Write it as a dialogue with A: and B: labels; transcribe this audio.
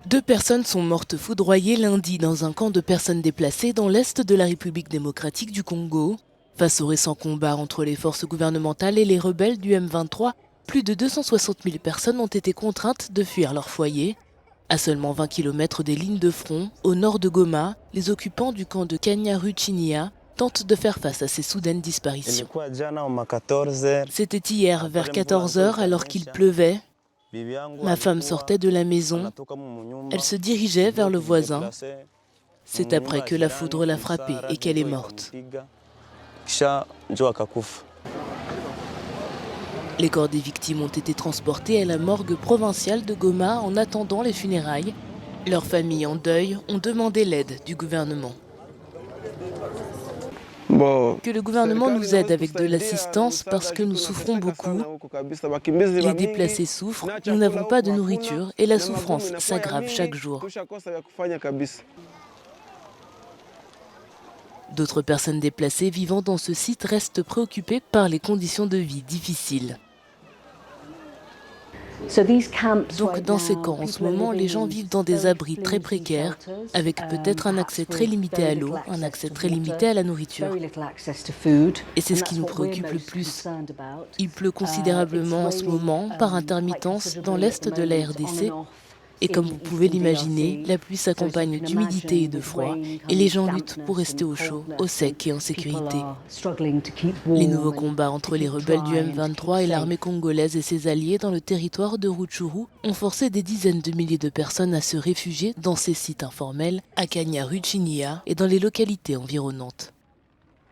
A: 2 personnes sont mortes foudroyées lundi dans un camp de personnes déplacées dans l'est de la République démocratique du Congo. Face aux récents combats entre les forces gouvernementales et les rebelles du M23, plus de 260 000 personnes ont été contraintes de fuir leur foyer. À seulement 20 km des lignes de front, au nord de Goma, les occupants du camp de Kanyaruchinya tentent de faire face à ces soudaines disparitions. C'était hier vers 14 h alors qu'il pleuvait. Ma femme sortait de la maison. Elle se dirigeait vers le voisin. C'est après que la foudre l'a frappée et qu'elle est morte. Les corps des victimes ont été transportés à la morgue provinciale de Goma en attendant les funérailles. Leurs familles en deuil ont demandé l'aide du gouvernement. Que le gouvernement nous aide avec de l'assistance parce que nous souffrons beaucoup. Les déplacés souffrent, nous n'avons pas de nourriture et la souffrance s'aggrave chaque jour. D'autres personnes déplacées vivant dans ce site restent préoccupées par les conditions de vie difficiles. Donc dans ces camps, en ce moment, les gens vivent dans des abris très précaires, avec peut-être un accès très limité à l'eau, un accès très limité à la nourriture. Et c'est ce qui nous préoccupe le plus. Il pleut considérablement en ce moment, par intermittence, dans l'est de la RDC. Et comme vous pouvez l'imaginer, la pluie s'accompagne d'humidité et de froid, et les gens luttent pour rester au chaud, au sec et en sécurité. Les nouveaux combats entre les rebelles du M23 et l'armée congolaise et ses alliés dans le territoire de Rutshuru ont forcé des dizaines de milliers de personnes à se réfugier dans ces sites informels, à Kanyaruchinya et dans les localités environnantes.